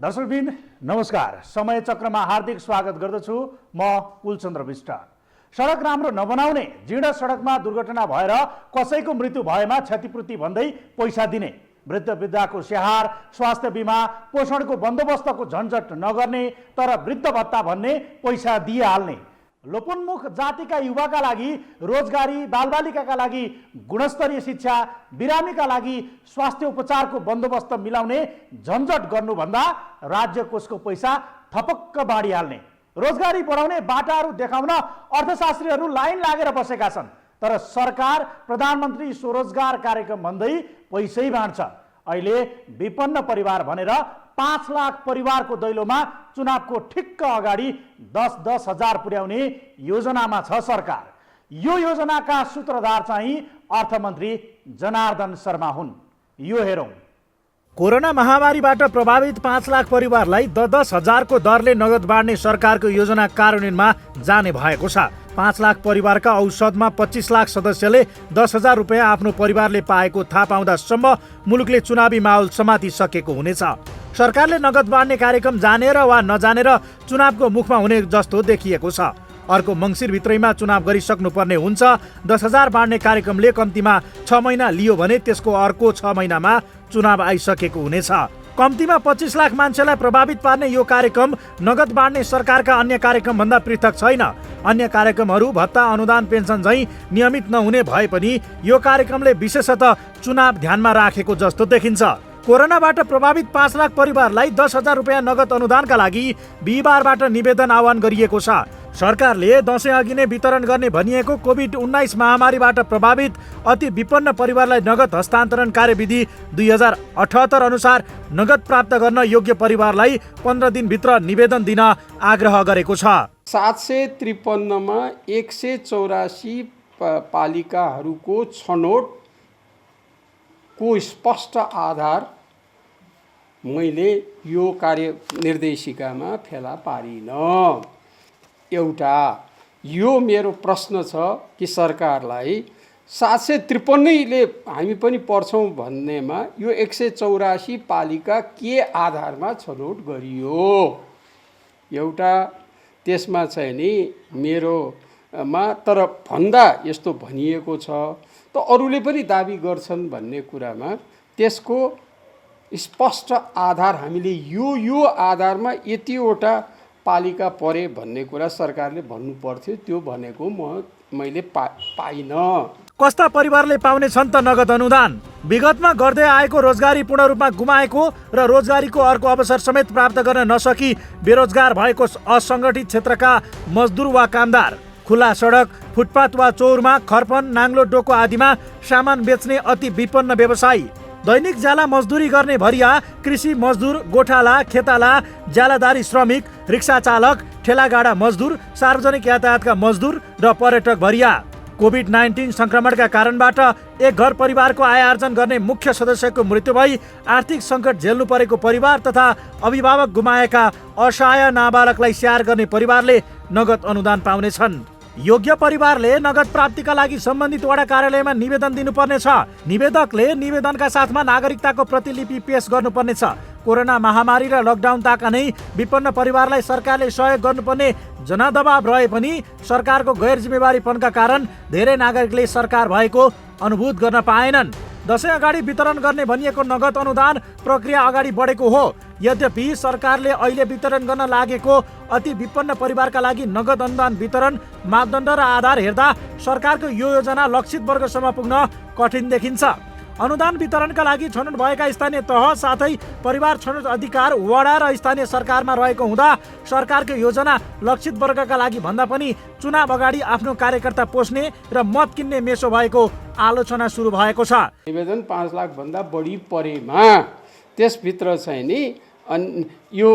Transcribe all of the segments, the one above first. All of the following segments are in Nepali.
दर्शकबिन नमस्कार। समय चक्रमा हार्दिक स्वागत गर्दछु। म कुलचन्द्र विष्ट। सडक राम्रो नबनाउने, जीर्ण सडकमा दुर्घटना भएर कसैको मृत्यु भएमा क्षतिपूर्ति भन्दै पैसा दिने, वृद्ध वृद्धाको स्याहार, स्वास्थ्य बिमा, पोषणको बन्दोबस्तको झन्झट नगर्ने तर वृद्ध भत्ता भन्ने पैसा दिइहाल्ने, लोपोन्मुख जातिका युवाका लागि रोजगारी, बालबालिकाका लागि गुणस्तरीय शिक्षा, बिरामीका लागि स्वास्थ्य उपचारको बन्दोबस्त मिलाउने झन्झट गर्नुभन्दा राज्य कोषको पैसा थपक्क बाँडिहाल्ने, रोजगारी बढाउने बाटाहरू देखाउन अर्थशास्त्रीहरू लाइन लागेर बसेका छन्। तर सरकार प्रधानमन्त्री स्वरोजगार कार्यक्रम भन्दै पैसै बाँड्छ। अहिले विपन्न परिवार भनेर 5 लाख परिवारको दैलोमा चुनावको ठिक्क अगाडि 10-10 हजार पुर्याउने योजनामा छ सरकार। यो योजनाका सूत्रधार चाहिँ अर्थमन्त्री जनार्दन शर्मा हुन्। यो हेरौँ। कोरोना महामारीबाट प्रभावित 5 लाख परिवारलाई 10-10 हजारको दरले नगद बाँड्ने सरकारको योजना कार्यान्वयनमा जाने भएको छ। 5 लाख परिवारका औसतमा 25 लाख सदस्यले 10,000 रुपियाँ आफ्नो परिवारले पाएको थाहा पाउँदासम्म मुलुकले चुनावी माहौल समातिसकेको हुनेछ। सरकारले नगद बाँड्ने कार्यक्रम जानेर वा नजानेर चुनावको मुखमा हुने जस्तो देखिएको छ। अर्को मङ्सिरभित्रैमा चुनाव गरिसक्नुपर्ने हुन्छ। 10,000 बाँड्ने कार्यक्रमले कम्तीमा 6 महिना लियो भने त्यसको अर्को 6 महिनामा चुनाव आइसकेको हुनेछ। कम्तीमा 25 लाख मान्छेलाई प्रभावित पार्ने यो कार्यक्रम नगद बाँड्ने सरकारका अन्य कार्यक्रमभन्दा पृथक छैन। अन्य कार्यक्रमहरू भत्ता, अनुदान, पेन्सन झैँ नियमित नहुने भए पनि यो कार्यक्रमले विशेषतः चुनाव ध्यानमा राखेको जस्तो देखिन्छ। कोरोनाबाट प्रभावित 5 लाख परिवारलाई 10,000 रुपियाँ नगद अनुदानका लागि बिहिबारबाट निवेदन आह्वान गरिएको छ। सरकारले दशैं अघि नै वितरण गर्ने भनिएको कोभिड-19 महामारीबाट प्रभावित अति विपन्न परिवारलाई नगद हस्तान्तरण कार्यविधि 2078 अनुसार नगद प्राप्त गर्न योग्य परिवारलाई 15 दिनभित्र निवेदन दिन आग्रह गरेको छ। 753 मा 184 पालिकाहरूको छनौटको स्पष्ट आधार मैले यो कार्यनिर्देशिकामा फेला पारिन। एउटा यो मेरो प्रश्न छ कि सरकारलाई 753ले हामी पनि पर्छौँ भन्नेमा यो 184 पालिका के आधारमा छनौट गरियो? एउटा त्यसमा चाहिँ नि मेरोमा तर भन्दा यस्तो भनिएको छ त अरूले पनि दाबी गर्छन् भन्ने कुरामा त्यसको स्पष्ट आधार हामीले यो आधारमा यतिवटा पालिका परे भन्ने कुरा सरकारले भन्नु पर्थ्यो। त्यो भनेको मैले पाइन। कस्ता परिवारले पाउने छन् त नगद अनुदान? विगतमा गर्दै आएको रोजगारी पूर्ण रूपमा गुमाएको र रोजगारीको अर्को अवसर समेत प्राप्त गर्न नसकी बेरोजगार भएको असङ्गठित क्षेत्रका मजदुर वा कामदार, खुला सडक, फुटपाथ वा चौरमा, खरपन, नाङ्लो डोको आदिमा सामान बेच्ने अति विपन्न व्यवसायी, दैनिक ज्याला मजदुरी गर्ने भरिया, कृषि मजदुर, गोठाला, खेताला, ज्यालादारी श्रमिक, रिक्सा चालक, ठेलागाडा मजदुर, सार्वजनिक यातायातका मजदुर र पर्यटक भरिया। कोभिड-19 संक्रमणका कारणबाट एक घर परिवारको आय आर्जन गर्ने मुख्य सदस्यको मृत्यु भई आर्थिक सङ्कट झेल्नु परेको परिवार तथा अभिभावक गुमाएका असहाय नाबालकलाई स्याहार गर्ने परिवारले नगद अनुदान पाउनेछन्। योग्य परिवारले नगद प्राप्तिका लागि सम्बन्धित वडा कार्यालयमा निवेदन दिनुपर्ने छ। निवेदकले निवेदनका साथमा नागरिकताको प्रतिलिपि पेश गर्नुपर्ने छ। कोरोना महामारी र लकडाउन ताका नै विपन्न परिवारलाई सरकारले सहयोग गर्नुपर्ने जनदबाव रहे पनि सरकारको गैर जिम्मेवारीपनका कारण धेरै नागरिकले सरकार भएको अनुभूत गर्न पाएनन्। दशैं अगाडि वितरण गर्ने भनिएको नगद अनुदान प्रक्रिया अगाडि बढेको हो। यद्यपि सरकारले अहिले वितरण गर्न लागेको अति विपन्न परिवारका लागि नगद अनुदान वितरण मापदण्ड र आधार हेर्दा सरकारको यो योजना लक्षित वर्गसम्म पुग्न कठिन देखिन्छ। अनुदान वितरणका लागि छनौट भएका स्थानीय तह साथै परिवार छनौट अधिकार वडा र स्थानीय सरकारमा रहेको हुँदा सरकारको योजना लक्षित वर्गका लागि भन्दा पनि चुनाव अगाडि आफ्नो कार्यकर्ता पोस्ने र मत किन्ने मेसो भएको आलोचना सुरु भएको छ। निवेदन 5 लाख भन्दा बढी परेमा त्यसभित्र चाहिँ नि यो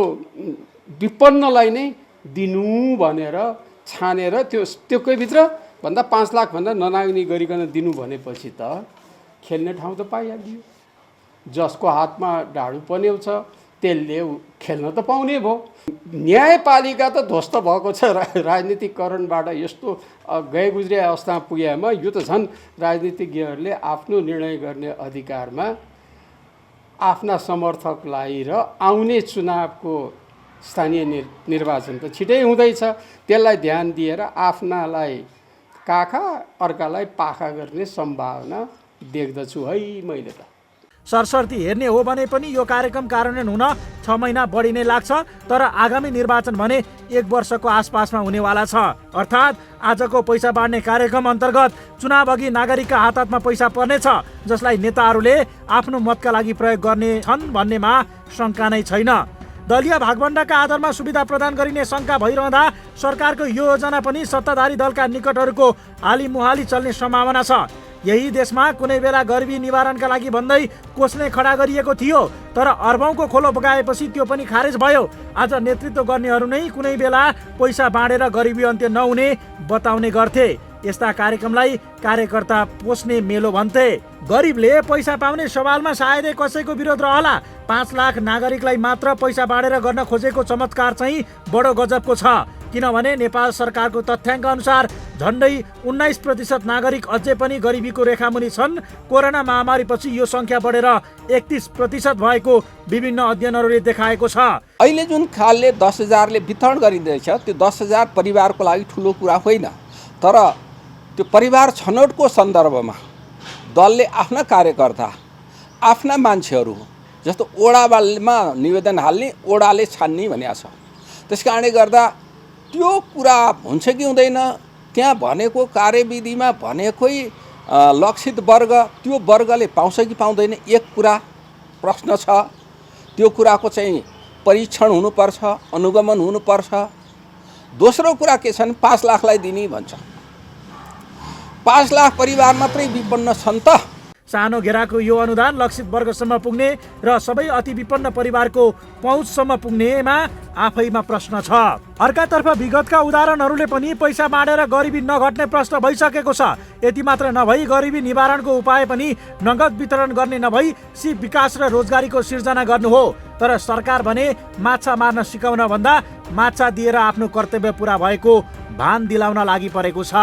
विपन्नलाई नै दिनु भनेर छानेर त्योकै भित्र भन्दा 5 लाख भन्दा ननाग्ने गरिकन दिनु भनेपछि त खेल्ने ठाउँ त पाइहालियो। जसको हातमा ढाडु पन्यौ छ त्यसले खेल्न त पाउने भयो। न्यायपालिका त ध्वस्त भएको छ राजनीतिकरणबाट। यस्तो गए गुज्रे अवस्थामा पुगेमा यो त झन् राजनीतिज्ञहरूले आफ्नो निर्णय गर्ने अधिकारमा आफ्ना समर्थकलाई र आउने चुनावको स्थानीय निर्वाचन त छिटै हुँदैछ, त्यसलाई ध्यान दिएर आफ्नालाई काखा अर्कालाई पाखा गर्ने सम्भावना देख्दछु है मैले त। सरसर्ती हेर्ने हो भने पनि यो कार्यक्रम कार्यान्वयन हुन 6 महिना बढी नै लाग्छ, तर आगामी निर्वाचन भने 1 वर्षको आसपासमा हुनेवाला छ। अर्थात् आजको पैसा बाँड्ने कार्यक्रम अन्तर्गत चुनाव अघि नागरिकका हात हातमा पैसा पर्नेछ, जसलाई नेताहरूले आफ्नो मतका लागि प्रयोग गर्ने छन् भन्नेमा शङ्का नै छैन। दलीय भागभण्डाका आधारमा सुविधा प्रदान गरिने शङ्का भइरहँदा सरकारको यो योजना पनि सत्ताधारी दलका निकटहरूको हालीमुहाली चल्ने सम्भावना छ। यही देशमा कुनै बेला गरिबी निवारणका लागि भन्दै कोष नै खडा गरिएको थियो, तर अरबौंको खोलो बगाएपछि त्यो पनि खारेज भयो। आज नेतृत्व गर्नेहरू नै कुनै बेला पैसा बाँडेर गरिबी अन्त्य नहुने बताउने गर्थे। यस्ता कार्यक्रमलाई कार्यकर्ता पोस्ने मेलो भन्थे। गरिबले पैसा पाउने सवालमा सायदै कसैको विरोध रहला। 5 लाख नागरिकलाई मात्र पैसा बाँडेर गर्न खोजेको चमत्कार चाहिँ बडो गजबको छ, किनभने नेपाल सरकारको तथ्याङ्क अनुसार झन्डै 19% नागरिक अझै पनि गरिबीको रेखामुनि छन्। कोरोना महामारीपछि यो सङ्ख्या बढेर 31% भएको विभिन्न अध्ययनहरूले देखाएको छ। अहिले जुन खालले 10,000ले वितरण गरिँदैछ त्यो 10,000 परिवारको लागि ठुलो कुरा होइन, तर त्यो परिवार छनौटको सन्दर्भमा दलले आफ्ना कार्यकर्ता आफ्ना मान्छेहरू जस्तो ओडामा निवेदन हाल्ने, ओडाले छान्ने भनेको छ। त्यस कारणले गर्दा त्यो कुरा हुन्छ कि हुँदैन, त्यहाँ भनेको कार्यविधिमा भनेकै लक्षित वर्ग त्यो वर्गले पाउँछ कि पाउँदैन एक कुरा प्रश्न छ। त्यो कुराको चाहिँ परीक्षण हुनुपर्छ, अनुगमन हुनुपर्छ। दोस्रो कुरा के छन्, 5 लाखलाई दिने भन्छ। 5 लाख परिवार मात्रै विपन्न छन् त। सानो घेराको यो अनुदान लक्षित वर्गसम्म पुग्ने र सबै अति विपन्न परिवारको पहुँचसम्म पुग्नेमा आफैमा प्रश्न छ। अर्कातर्फ विगतका उदाहरणहरूले पनि पैसा बाँडेर गरिबी नघट्ने प्रश्न भइसकेको छ। यति मात्र नभई गरिबी निवारणको उपाय पनि नगद वितरण गर्ने नभई सिप विकास र रोजगारीको सिर्जना गर्नु हो। तर सरकार भने माछा मार्न सिकाउन भन्दा माछा दिएर आफ्नो कर्तव्य पुरा भएको भान दिलाउन लागि परेको छ।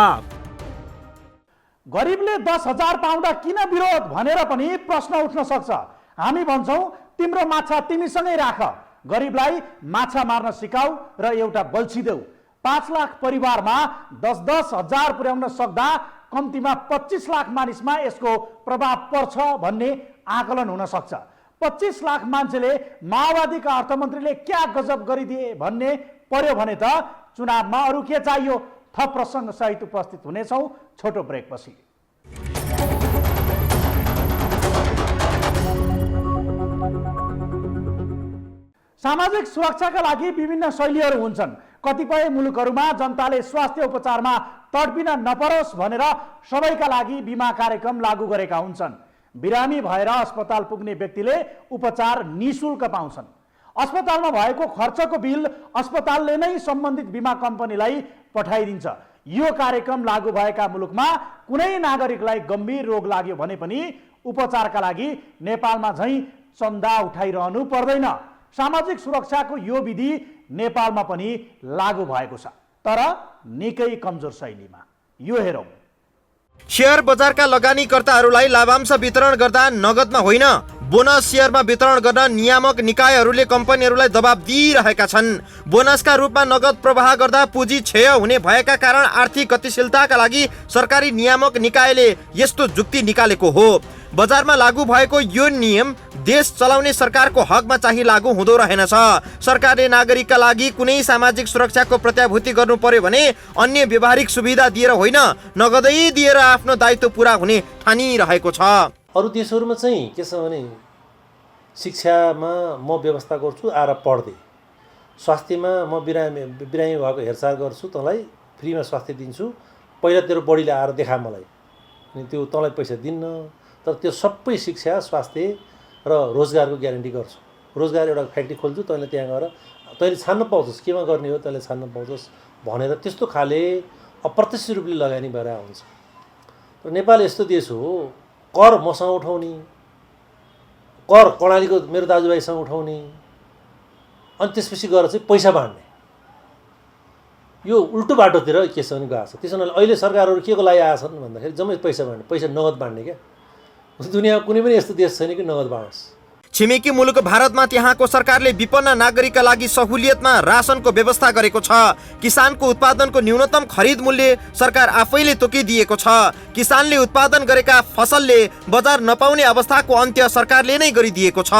गरिबले 10,000 पाउँदा किन विरोध भनेर पनि प्रश्न उठ्न सक्छ। हामी भन्छौँ तिम्रो माछा तिमीसँगै राख, गरिबलाई माछा मार्न सिकाऊ र एउटा बल्छी देऊ। 5 लाख परिवारमा 10-10 हजार पुर्याउन सक्दा कम्तीमा 25 लाख मानिसमा यसको प्रभाव पर्छ भन्ने आकलन हुन सक्छ। 25 लाख मान्छेले माओवादीका अर्थमन्त्रीले क्या गजब गरिदिए भन्ने पर्यो भने त चुनावमा अरू के चाहियो। थप प्रसङ्ग सहित उपस्थित हुनेछौँ छोटो ब्रेकपछि। सामाजिक सुरक्षाका लागि विभिन्न शैलीहरू हुन्छन्। कतिपय मुलुकहरूमा जनताले स्वास्थ्य उपचारमा तडपिन नपरोस् भनेर सबैका लागि बिमा कार्यक्रम लागू गरेका हुन्छन्। बिरामी भएर अस्पताल पुग्ने व्यक्तिले उपचार निशुल्क पाउँछन्। अस्पतालमा भएको खर्चको बिल अस्पतालले नै सम्बन्धित बिमा कम्पनीलाई पठाइदिन्छ। यो कार्यक्रम लागू भएका मुलुकमा कुनै नागरिकलाई गम्भीर रोग लाग्यो भने पनि उपचारका लागि नेपालमा झैँ चन्दा उठाइरहनु पर्दैन। सामाजिक सुरक्षाको यो विधि नेपालमा पनि लागू भएको छ, तर निकै कमजोर शैलीमा। यो हेरौँ। शेयर बजारका लगानीकर्ताहरूलाई लाभांश वितरण गर्दा नगदमा होइन, बोनस शेयरमा वितरण गर्न नियामक निकायहरूले कम्पनीहरूलाई दबाब दिइरहेका छन्। बोनसका रूपमा नगद प्रवाह गर्दा पुँजी क्षय हुने भएका कारण आर्थिक गतिशीलताका लागि सरकारी नियामक निकायले यस्तो जुक्ति निकालेको हो। बजारमा लागू भएको यो नियम देश चलाउने सरकारको हकमा चाहिँ लागू हुँदो रहेनछ। सरकारले नागरिकका लागि कुनै सामाजिक सुरक्षाको प्रत्याभूति गर्नु पर्यो भने अन्य व्यवहारिक सुविधा दिएर होइन, नगदै दिएर आफ्नो दायित्व पुरा हुने ठानिरहेको छ। अरू देशहरूमा चाहिँ के छ भने शिक्षामा म व्यवस्था गर्छु, आएर पढ्दै, स्वास्थ्यमा म बिरामी भएको हेरचाह गर्छु, तँलाई फ्रीमा स्वास्थ्य दिन्छु, पहिला तेरो बढीले आएर देखा मलाई, अनि त्यो तँलाई पैसा दिन्न। तर त्यो सबै शिक्षा, स्वास्थ्य र रोजगारको ग्यारेन्टी गर्छु। रोजगार एउटा फ्याक्ट्री खोल्छु, तैँले त्यहाँ गएर तैँले छान्न पाउँछस्, केमा गर्ने हो तैँले छान्न पाउँछस् भनेर त्यस्तो खाले अप्रत्यक्ष रूपले लगानी भएर हुन्छ। र नेपाल यस्तो देश हो, कर मसँग उठाउने, कर कर्णालीको मेरो दाजुभाइसँग उठाउने, अनि त्यसपछि गएर चाहिँ पैसा बाँड्ने, यो उल्टो बाटोतिर के छ भने गएको छ। त्यसो हुनाले अहिले सरकारहरू के को लागि आएछन् भन्दाखेरि जम्मै पैसा बाँड्ने, पैसा नगद बाँड्ने। क्या दुनियाँमा कुनै पनि यस्तो देश छैन कि नगद बाँडोस्। छिमेकी मुलुक भारतमा त्यहाँको सरकारले विपन्न नागरिकका लागि सहुलियतमा रासनको व्यवस्था गरेको छ। किसानको उत्पादनको न्यूनतम खरिद मूल्य सरकार आफैले तोकिदिएको छ। किसानले उत्पादन गरेका फसलले बजार नपाउने अवस्थाको अन्त्य सरकारले नै गरिदिएको छ।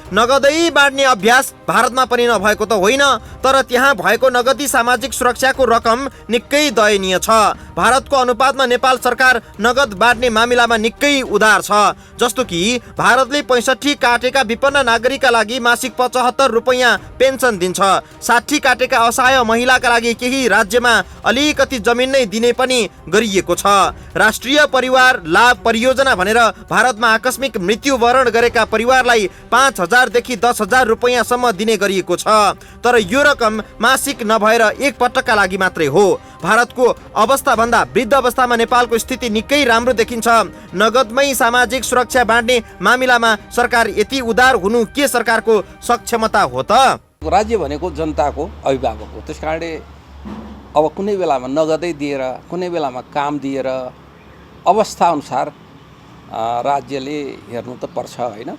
नगदै बाँड्ने अभ्यास भारतमा पनि नभएको त होइन, तर त्यहाँ भएको नगदी सामाजिक सुरक्षाको रकम निकै दयनीय छ। भारतको अनुपातमा नेपाल सरकार नगद बाँड्ने मामिलामा निकै उदार छ। जस्तो कि भारतले 65 काटेका विपन्न नागरिकका लागि मासिक 75 रुपैयाँ पेन्सन दिन्छ। 60 काटेका असहाय महिलाका लागि केही राज्यमा अलिकति जमिन नै दिने पनि गरिएको छ। राष्ट्रिय परिवार लाभ परियोजना भनेर भारतमा आकस्मिक मृत्युवरण गरेका परिवारलाई 5,000 देखि 10,000 रुपैयाँसम्म दिने गरिएको छ। तर यो रकम मासिक नभएर एक पटकका लागि मात्रै हो। भारतको अवस्था भन्दा वृद्ध अवस्थामा नेपालको स्थिति निकै राम्रो देखिन्छ। नगदमै सामाजिक सुरक्षा बाँड्ने मामिलामा सरकार यति उदार हुनु के सरकारको सक्षमता हो त? राज्य भनेको जनताको अभिभावक हो। त्यस कारणले अब कुनै बेलामा नगदै दिएर, कुनै बेलामा काम दिएर अवस्थाअनुसार राज्यले हेर्नु त पर्छ होइन।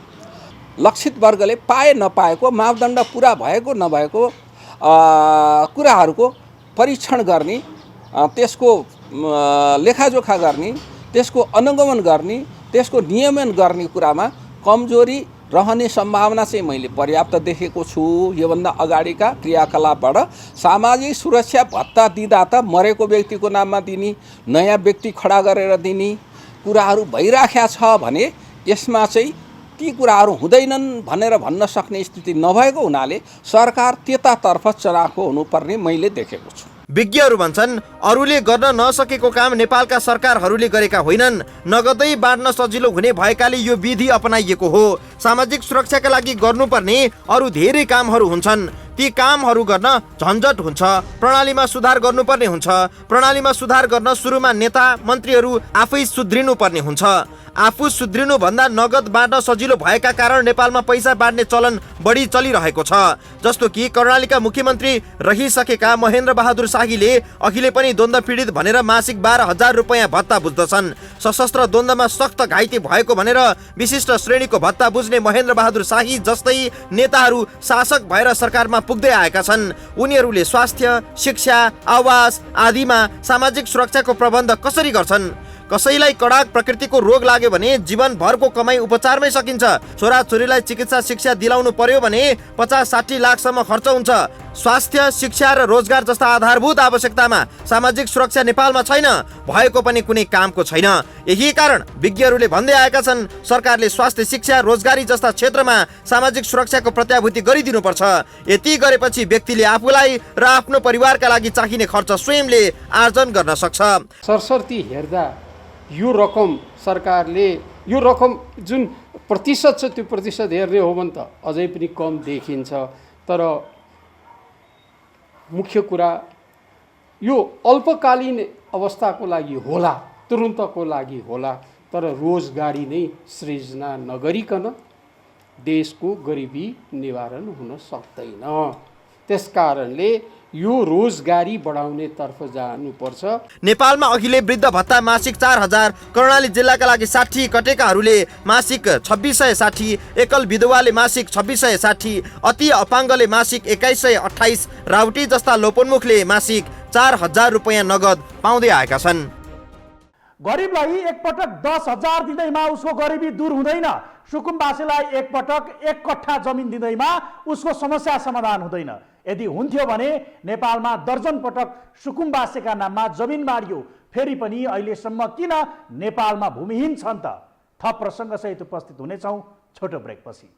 लक्षित वर्गले पाए नपाएको, मापदण्ड पुरा भएको नभएको कुराहरूको परीक्षण गर्ने, त्यसको लेखाजोखा गर्ने, त्यसको अनुगमन गर्ने, त्यसको नियमन गर्ने कुरामा कमजोरी रहने सम्भावना चाहिँ मैले पर्याप्त देखेको छु। योभन्दा अगाडिका क्रियाकलापबाट सामाजिक सुरक्षा भत्ता दिँदा त मरेको व्यक्तिको नाममा दिने, नयाँ व्यक्ति खडा गरेर दिने कुराहरू भइराखेको छ भने यसमा चाहिँ ती कुराहरू हुँदैनन् भनेर भन्न सक्ने स्थिति नभएको हुनाले सरकार त्यतातर्फ चलाएको हुनुपर्ने मैले देखेको छु। विज्ञहरू भन्छन् अरूले गर्न नसकेको काम नेपालका सरकारहरूले गरेका होइनन्। नगदै बाँड्न सजिलो हुने भएकाले यो विधि अपनाइएको हो। सामाजिक सुरक्षाका लागि गर्नुपर्ने अरू धेरै कामहरू हुन्छन्। ती कामहरू गर्न झन्झट हुन्छ। प्रणालीमा सुधार गर्नुपर्ने हुन्छ। प्रणालीमा सुधार गर्न सुरुमा नेता मन्त्रीहरू आफै सुध्रिनु पर्ने हुन्छ। आफू सुध्रिनु भन्दा नगद बाँड्न सजिलो भएका कारण नेपालमा पैसा बाँड्ने चलन बढी चलिरहेको छ। जस्तो कि कर्णालीका मुख्यमन्त्री रहिसकेका महेन्द्र बहादुर शाहीले अघिले पनि द्वन्द्व पीडित भनेर मासिक 12,000 रुपैयाँ भत्ता बुझ्दछन्। सशस्त्र द्वन्द्वमा सख्त घाइते भएको भनेर विशिष्ट श्रेणीको भत्ता बुझ्ने महेन्द्र बहादुर शाही जस्तै नेताहरू शासक भएर सरकारमा पुग्दै आएका छन्। उनीहरूले स्वास्थ्य, शिक्षा, आवास आदिमा सामाजिक सुरक्षाको प्रबन्ध कसरी गर्छन्? कसैलाई कडाक प्रकृतिको रोग लाग्यो भने जीवनभरको कमाई उपचारमै सकिन्छ। छोराछोरीलाई चिकित्सा शिक्षा दिलाउनु पर्यो भने 50-60 लाखसम्म खर्च हुन्छ। स्वास्थ्य, शिक्षा र रोजगार जस्ता आधारभूत आवश्यकतामा सामाजिक सुरक्षा नेपालमा छैन, भएको पनि कुनै कामको छैन। यही कारण विज्ञहरूले भन्दै आएका छन् सरकारले स्वास्थ्य, शिक्षा, रोजगारी जस्ता क्षेत्रमा सामाजिक सुरक्षाको प्रत्याभूति गरिदिनुपर्छ। यति गरेपछि व्यक्तिले आफूलाई र आफ्नो परिवारका लागि चाहिने खर्च स्वयंले आर्जन गर्न सक्छ। सरसर्ती हेर्दा यो रकम सरकारले यो रकम जुन प्रतिशत छ त्यो प्रतिशत हेर्ने हो भने त अझै पनि कम देखिन्छ। तर मुख्य कुरा यो अल्पकालीन अवस्थाको लागि होला, तुरुन्तको लागि होला, तर रोजगारी नै सृजना नगरिकन देशको गरिबी निवारण हुन सक्दैन। त्यसकारणले यो रोजगारी बढाउने तर्फ जानुपर्छ। नेपालमा अहिले वृद्ध भत्ता मासिक 4,000, कर्णाली जिल्लाका लागि 60 कटेकाहरूले मासिक 2660, एकल विधवाले मासिक 2660, अति अपाङ्गले मासिक 2128, राउटी जस्ता लोपोन्मुखले मासिक 4,000 रुपैयाँ नगद पाउँदै आएका छन्। गरिबलाई एकपटक 10,000 दिँदैमा उसको गरिबी दूर हुँदैन। सुकुम्बासीलाई एकपटक 1 कट्ठा जमिन दिँदैमा उसको समस्या समाधान हुँदैन। यदि हुन्थ्यो भने नेपालमा दर्जन पटक सुकुम्बासीका नाममा जमिन बाँडियो, फेरि पनि अहिलेसम्म किन नेपालमा भूमिहीन छन् त? थप प्रसङ्गसहित उपस्थित हुनेछौँ छोटो ब्रेकपछि।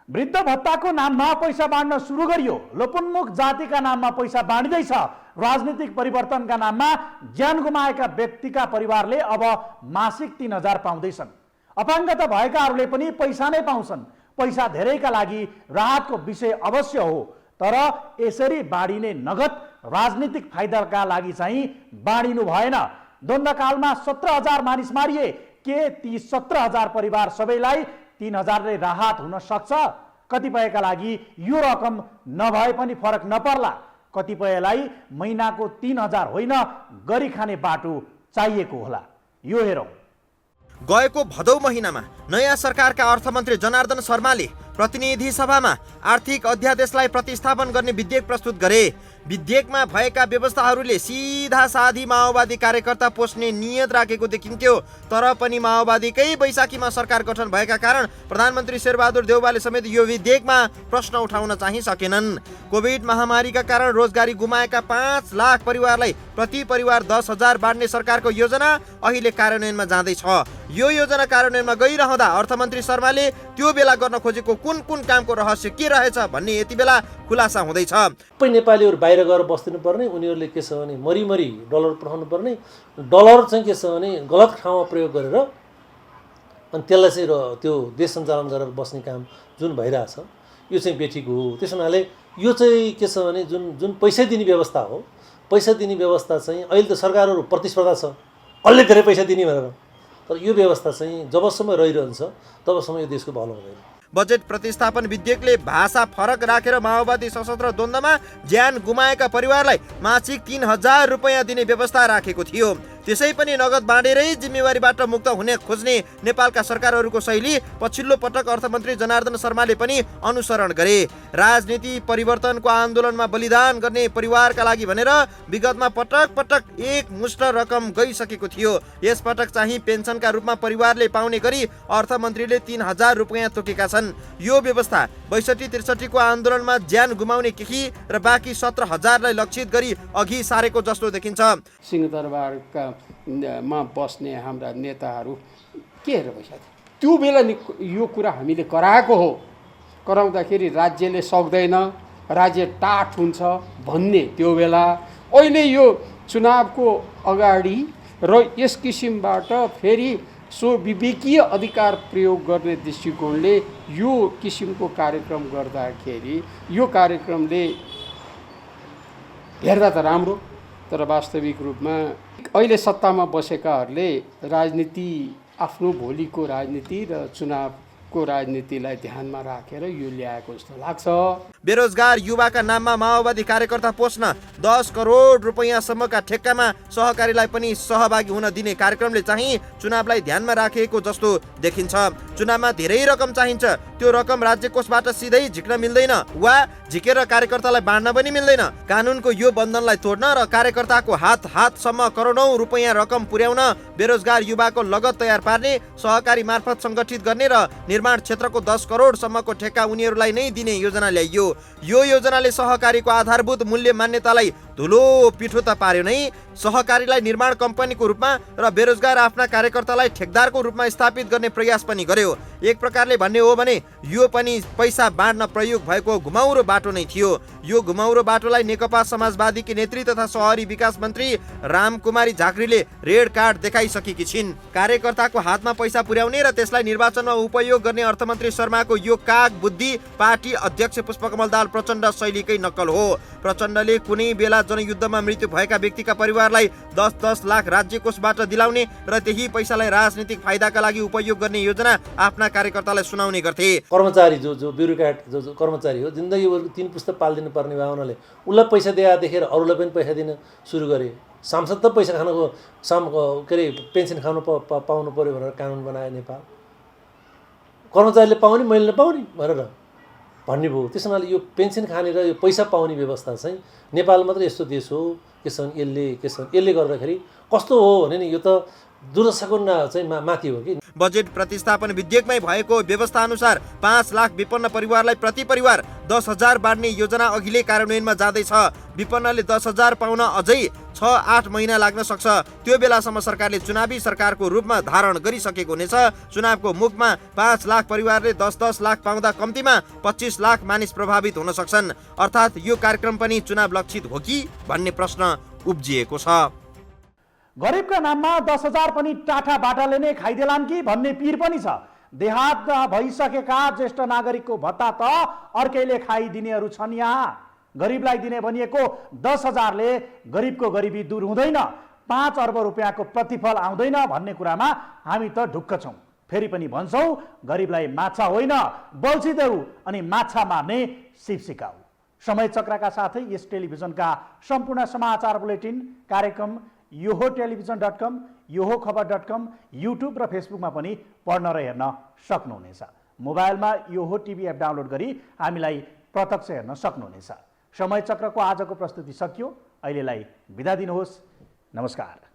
वृद्ध भत्ताको नाममा पैसा बाँड्न सुरु गरियो। लोपोन्मुख जातिका नाममा पैसा बाँडिँदैछ। राजनीतिक परिवर्तनका नाममा ज्यान गुमाएका व्यक्तिका परिवारले अब मासिक 3,000 पाउँदैछन्। अपाङ्गता भएकाहरूले पनि पैसा नै पाउँछन्। पैसा धेरैका लागि राहतको विषय अवश्य हो, तर यसरी बाँडिने नगद राजनीतिक फाइदाका लागि चाहिँ बाँडिनु भएन। द्वन्द्वकालमा 17,000 मानिस मारिए। के ती 17,000 परिवार सबैलाई 3,000 ले राहत हुन सक्छ? कतिपयका लागि यो रकम नभए पनि फरक नपर्ला। कतिपयलाई महिनाको 3,000 होइन, गरी खाने बाटो चाहिएको होला। यो हेरौँ। गएको भदौ महिनामा नयाँ सरकारका अर्थमन्त्री जनार्दन शर्माले प्रतिनिधि सभामा आर्थिक अध्यादेशलाई प्रतिस्थापन गर्ने विधेयक प्रस्तुत गरे। विधेयकमा भएका व्यवस्थाहरूले सिधा साधी माओवादी कार्यकर्ता पोस्ने नियत राखेको देखिन्थ्यो। तर पनि माओवादीकै बैशाखीमा सरकार गठन भएका कारण प्रधानमन्त्री शेरबहादुर देउवाले समेत यो विधेयकमा प्रश्न उठाउन चाहिँ सकेनन्। कोभिड महामारीका कारण रोजगारी गुमाएका 5 लाख परिवारलाई प्रति परिवार 10,000 बाँड्ने सरकारको योजना अहिले कार्यान्वयनमा जाँदैछ। यो योजना कार्यान्वयनमा गइरहँदा अर्थमन्त्री शर्माले त्यो बेला गर्न खोजेको कुन कुन कामको रहस्य के रहेछ भन्ने यति बेला खुलासा हुँदैछ। सबै नेपालीहरू बाहिर गएर बस्दिनु पर्ने, उनीहरूले के छ भने मरिमरि डलर पठाउनु पर्ने, डलर चाहिँ के छ भने गलत ठाउँमा प्रयोग गरेर अनि त्यसलाई चाहिँ त्यो देश सञ्चालन गरेर बस्ने काम जुन भइरहेछ यो चाहिँ बेठिक हो। त्यस हुनाले यो चाहिँ के छ भने जुन पैसा दिने व्यवस्था हो, पैसा दिने व्यवस्था चाहिँ अहिले त सरकारहरू प्रतिस्पर्धा छ अलि धेरै पैसा दिने भनेर, तर यो व्यवस्था चाहिँ जबसम्म रहिरहन्छ तबसम्म यो देशको भलो हुँदैन। बजेट प्रतिस्थापन विधेयकले भाषा फरक राखेर माओवादी सशस्त्र द्वन्द्वमा ज्यान गुमाएका परिवारलाई मासिक 3,000 रुपैयाँ दिने व्यवस्था राखेको थियो। त्यसै पनि नगद बाँडेरै जिम्मेवारीबाट मुक्त हुने खोज्ने नेपालका सरकारहरूको शैली पछिल्लो पटक अर्थमन्त्री जनार्दन शर्माले पनि अनुसरण गरे। राजनीति परिवर्तनको आन्दोलनमा बलिदान गर्ने परिवारका लागि भनेर विगतमा पटक पटक एक मुष्ट रकम गइसकेको थियो। यसपटक चाहिँ पेन्सनका रूपमा परिवारले पाउने गरी अर्थमन्त्रीले 3,000 रुपैयाँ तोकेका छन्। यो व्यवस्था 62-63 को आन्दोलनमा ज्यान गुमाउने केही र बाँकी 17,000लाई लक्षित गरी अघि सारेको जस्तो देखिन्छ। सिंहदरबारका मा बस्ने हाम्रा नेताहरू के हेरेर बसेका थिए त्यो बेला नि यो कुरा हामीले कराएको हो। कराउँदाखेरि राज्यले सक्दैन, राज्य टाठ हुन्छ भन्ने त्यो बेला। अहिले यो चुनावको अगाडि र यस किसिमबाट फेरि विवेकीय अधिकार प्रयोग गर्ने दृष्टिकोणले यो किसिमको कार्यक्रम गर्दाखेरि यो कार्यक्रमले हेर्दा त राम्रो, तर वास्तविक रूपमा अहिले सत्तामा बसेकाहरूले राजनीति आफ्नो भोलिको राजनीति र चुनावको राजनीतिलाई ध्यानमा राखेर यो ल्याएको जस्तो लाग्छ। बेरोजगार युवाका नाममा माओवादी कार्यकर्ता पोस्न 10 करोड रुपैयाँसम्मका ठेक्कामा सहकारीलाई पनि सहभागी हुन दिने कार्यक्रमले चाहिँ चुनावलाई ध्यानमा राखेको जस्तो देखिन्छ। चुनावमा धेरै रकम चाहिन्छ, त्यो रकम राज्य कोषबाट सिधै झिक्न मिल्दैन वा झिकेर कार्यकर्तालाई बाँड्न पनि मिल्दैन। कानुनको यो बन्धनलाई तोड्न र कार्यकर्ताको हातसम्म करोडौं रुपैयाँ रकम पुर्याउन बेरोजगार युवाको लगत तयार पार्ने, सहकारी मार्फत सङ्गठित गर्ने र निर्माण क्षेत्रको 10 करोडसम्मको ठेक्का उनीहरूलाई नै दिने योजना ल्याइयो। यो योजनाले सहकारीको आधारभूत मूल्य मान्यतालाई धुलो पिठो त पार्यो नै, सहकारीलाई निर्माण कम्पनीको रूपमा र बेरोजगार आफ्ना कार्यकर्तालाई ठेकदारको रूपमा स्थापित गर्ने प्रयास पनि गर्यो। एक प्रकारले भन्ने हो भने यो पनि पैसा बाँड्न प्रयोग भएको घुमाउरो बाटो नै थियो। यो घुमाउरो बाटोलाई नेकपा समाजवादीकी नेत्री तथा शहरी विकास मन्त्री रामकुमारी झाँक्रीले रेड कार्ड देखाइसकेकी छिन्। कार्यकर्ताको हातमा पैसा पुर्याउने र त्यसलाई निर्वाचनमा उपयोग गर्ने अर्थमन्त्री शर्माको यो काग बुद्धि पार्टी अध्यक्ष पुष्पकमल दाहाल प्रचण्ड शैलीकै नक्कल हो। प्रचण्डले कुनै बेला जनयुद्धमा मृत्यु भएका व्यक्तिका परिवारलाई 10-10 लाख राज्य कोषबाट दिलाउने र त्यही पैसालाई राजनीतिक फाइदाका लागि उपयोग गर्ने योजना आफ्ना कार्यकर्तालाई सुनाउने गर्थे। कर्मचारी जो ब्युरोक्रेट जो कर्मचारी हो, जिन्दगीभर 3 पुस्ता पालिदिनु पर्ने भावनाले उसलाई पैसा दिए देखेर अरूलाई पनि पैसा दिन सुरु गरे। सांसद त पैसा खानको के अरे पेन्सन खानु पाउनु पर्यो भनेर कानुन बनायो नेपाल। कर्मचारीले पाउने मैले नपाउने भनेर भन्ने भयो। त्यस हुनाले यो पेन्सन खाने र यो पैसा पाउने व्यवस्था चाहिँ नेपाल मात्र यस्तो देश हो यसले गर्दाखेरि कस्तो हो भने नि यो त दुर्दशाको चाहिँ माथि हो कि। बजेट प्रतिस्थापन विधेयकमै भएको व्यवस्था अनुसार 5 लाख विपन्न परिवारलाई प्रति परिवार 10,000 बाँड्ने योजना अघिल्यै कार्यान्वयनमा जाँदैछ। विपन्नले 10,000 पाउन अझै 6-8 महिना लाग्न सक्छ। त्यो बेलासम्म सरकारले चुनावी सरकारको रूपमा धारण गरिसकेको हुनेछ। चुनावको मुखमा 5 लाख परिवारले 10-10 लाख पाउँदा कम्तीमा 25 लाख मानिस प्रभावित हुन सक्छन्। अर्थात् यो कार्यक्रम पनि चुनाव लक्षित हो कि भन्ने प्रश्न उब्जिएको छ। गरिबका नाममा 10,000 पनि टाठा बाटाले नै खाइदेलान् कि भन्ने पीर पनि छ। देहात भइसकेका ज्येष्ठ नागरिकको भत्ता त अर्कैले खाइदिनेहरू छन्। यहाँ गरिबलाई दिने भनिएको 10,000ले गरिबको गरिबी दूर हुँदैन, 5 अर्ब रुपियाँको प्रतिफल आउँदैन भन्ने कुरामा हामी त ढुक्क छौँ। फेरि पनि भन्छौँ, गरिबलाई माछा होइन बल्छी देऊ अनि माछा मार्ने सिप सिकाऊ। समय चक्रका साथै यस टेलिभिजनका सम्पूर्ण समाचार बुलेटिन कार्यक्रम yoho.television.com, yoho.khabar.com, YouTube र फेसबुकमा पनि पढ्न र हेर्न सक्नुहुनेछ। मोबाइलमा योहो टिभी एप डाउनलोड गरी हामीलाई प्रत्यक्ष हेर्न सक्नुहुनेछ। समय चक्रको आजको प्रस्तुति सकियो। अहिलेलाई बिदा दिनुहोस्। नमस्कार।